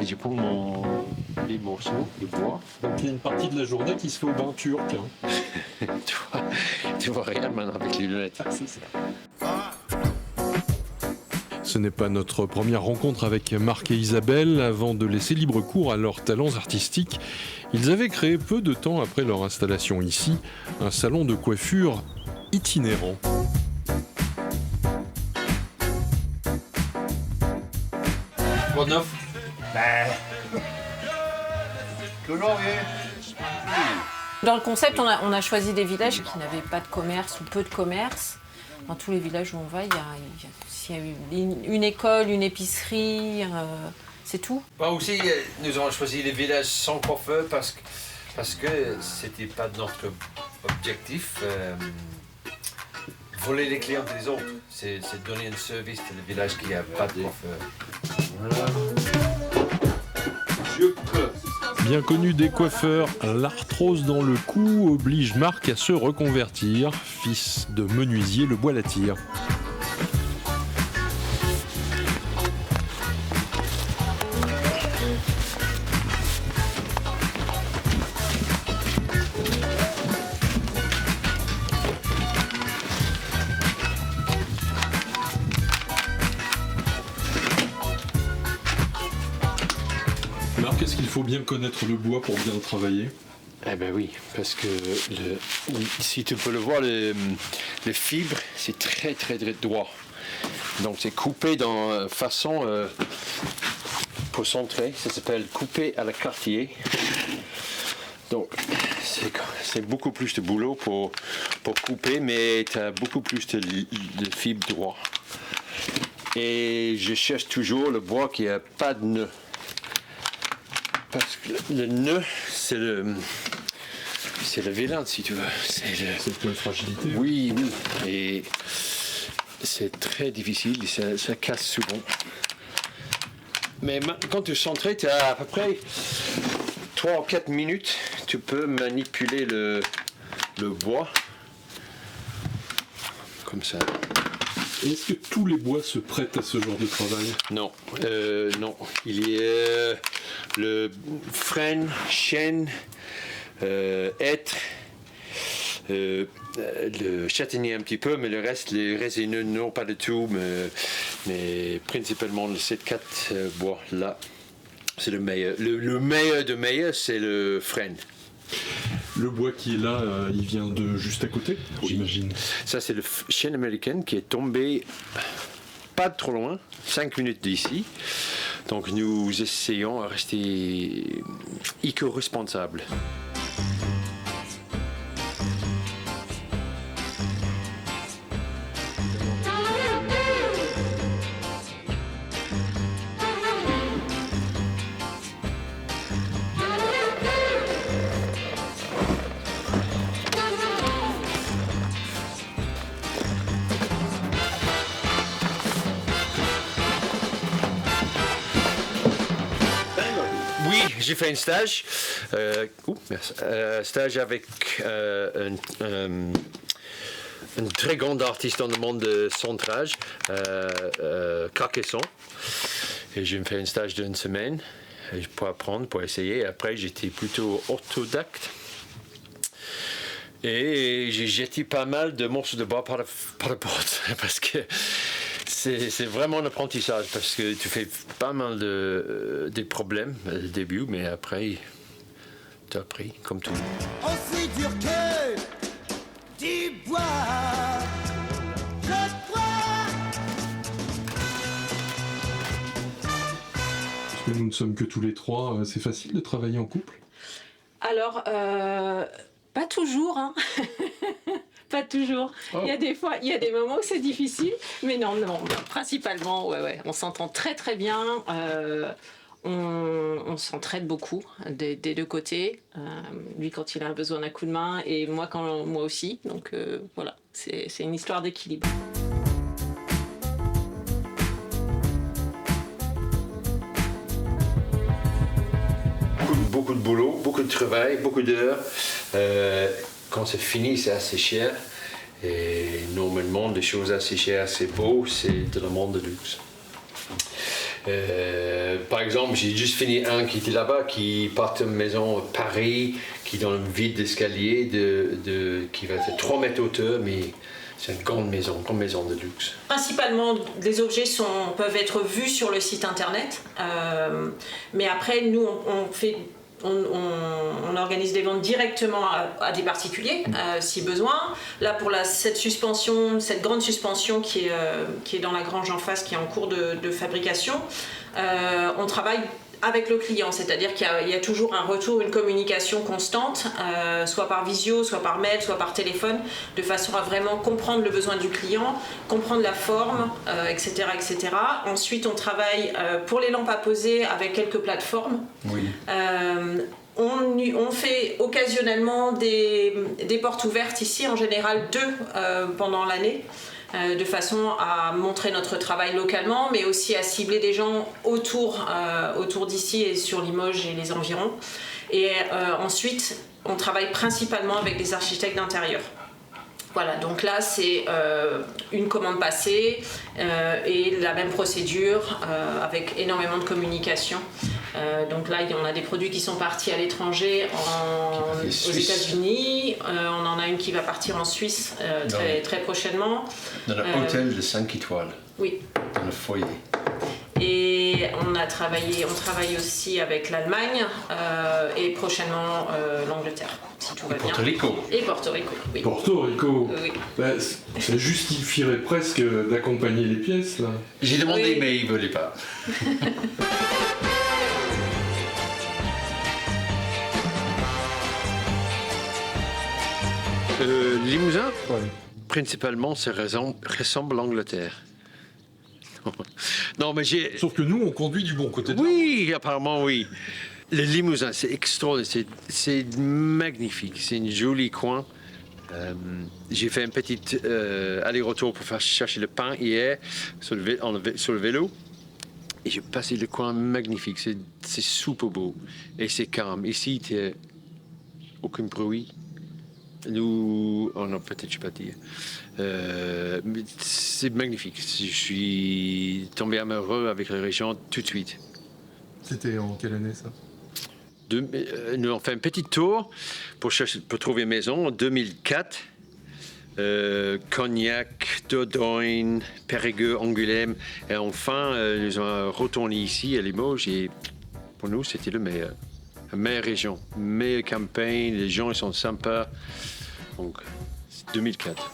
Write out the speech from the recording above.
et je prends les morceaux de bois. Donc il y a une partie de la journée qui se fait au bain turc. Hein. tu vois rien maintenant avec les lunettes. C'est ça. Ce n'est pas notre première rencontre avec Marc et Isabelle. Avant de laisser libre cours à leurs talents artistiques, ils avaient créé peu de temps après leur installation ici un salon de coiffure itinérant. Quoi de neuf? Toujours bien. Dans le concept, on a choisi des villages qui n'avaient pas de commerce ou peu de commerce. Dans tous les villages où on va, s'il y a une école, une épicerie, c'est tout. Aussi, nous avons choisi les villages sans coiffeur parce que c'était pas notre objectif. Voler les clients des autres, c'est donner un service à des villages qui n'ont pas de coiffeur. Voilà. Bien connu des coiffeurs, l'arthrose dans le cou oblige Marc à se reconvertir. Fils de menuisier, le bois l'attire. Marc, est-ce qu'il faut bien connaître le bois pour bien travailler? Eh ben oui, parce que si tu peux le voir, les fibres, c'est très très très droit. Donc c'est coupé dans façon pour centrer, ça s'appelle coupé à la quartier. Donc c'est beaucoup plus de boulot pour couper, mais tu as beaucoup plus de fibres droit. Et je cherche toujours le bois qui n'a pas de nœud. Parce que le nœud, c'est le vilain, si tu veux. C'est une fragilité. Oui. Et c'est très difficile, ça casse souvent. Mais quand tu centres, tu as à peu près 3 ou 4 minutes, tu peux manipuler le bois. Comme ça. Est-ce que tous les bois se prêtent à ce genre de travail? Non. Il y a le frêne, chêne, hêtre, le châtaignier un petit peu, mais le reste, les résineux, non, pas du tout, mais principalement ces 4 bois là, c'est le meilleur. Le meilleur de meilleur, c'est le frêne. Le bois qui est là, il vient de juste à côté, j'imagine. Ça, c'est le chêne américain qui est tombé pas trop loin, 5 minutes d'ici. Donc nous essayons de rester éco-responsables. Oui, j'ai fait un stage. Stage avec un très grand artiste dans le monde de centrage, Carcassonne. Et j'ai fait un stage d'une semaine pour apprendre, pour essayer. Après, j'étais plutôt autodidacte. Et j'ai jeté pas mal de morceaux de bois par la porte parce que c'est vraiment un apprentissage parce que tu fais pas mal des problèmes au début, mais après, tu as appris comme tout. Aussi dur que du bois, je crois. Parce que nous ne sommes que tous les trois, c'est facile de travailler en couple? Alors, pas toujours, hein. Pas toujours. Oh. Il y a des fois, il y a des moments où c'est difficile, mais non, principalement, ouais, on s'entend très très bien. On s'entraide beaucoup des deux côtés. Lui quand il a besoin d'un coup de main et moi aussi. Donc voilà, c'est une histoire d'équilibre. Beaucoup de boulot, beaucoup de travail, beaucoup d'heures. Quand c'est fini, c'est assez cher. Et normalement, des choses assez chères, assez beaux, c'est de la monde de luxe. Par exemple, j'ai juste fini un qui était là-bas, qui part de maison à Paris, qui est dans une ville d'escalier qui va être 3 mètres hauteur, mais c'est une grande maison de luxe. Principalement, les objets peuvent être vus sur le site internet, mais après, nous, on organise des ventes directement à des particuliers, si besoin. Là, pour cette grande suspension qui est dans la grange en face, qui est en cours de fabrication, on travaille avec le client, c'est-à-dire qu'il y a toujours un retour, une communication constante, soit par visio, soit par mail, soit par téléphone, de façon à vraiment comprendre le besoin du client, comprendre la forme, etc., etc. Ensuite, on travaille pour les lampes à poser avec quelques plateformes. Oui. On fait occasionnellement des portes ouvertes ici, en général 2 pendant l'année. De façon à montrer notre travail localement, mais aussi à cibler des gens autour d'ici et sur Limoges et les environs. Et ensuite, on travaille principalement avec des architectes d'intérieur. Voilà, donc là c'est une commande passée et la même procédure avec énormément de communication. Donc là, on a des produits qui sont partis à l'étranger, aux États-Unis. On en a une qui va partir en Suisse très prochainement. Dans un hôtel de 5 étoiles. Oui. Dans le foyer. Et on travaille aussi avec l'Allemagne et prochainement l'Angleterre, si tout va bien. Porto Rico. Et Porto Rico, oui. Porto Rico. Oui. Bah, ça justifierait presque d'accompagner les pièces, là. J'ai demandé, Oui. mais il ne voulait pas. Limousin, principalement, ça ressemble à l'Angleterre. Non, mais Sauf que nous, on conduit du bon côté de Oui, apparemment, oui. Le Limousin, c'est extraordinaire, c'est magnifique, c'est un joli coin. J'ai fait un petit aller-retour pour faire chercher le pain hier sur le vélo. Et j'ai passé le coin magnifique, c'est super beau et c'est calme. Ici, il n'y a aucun bruit. Nous, oh non, peut-être je ne peux pas dire. Mais c'est magnifique. Je suis tombé amoureux avec la région tout de suite. C'était en quelle année, ça? Nous avons fait un petit tour pour trouver une maison en 2004. Cognac, Dordogne, Périgueux, Angoulême. Et enfin, nous sommes retournés ici à Limoges et pour nous, c'était le meilleur. La meilleure région, meilleure campagne, les gens ils sont sympas. Donc, c'est 2004.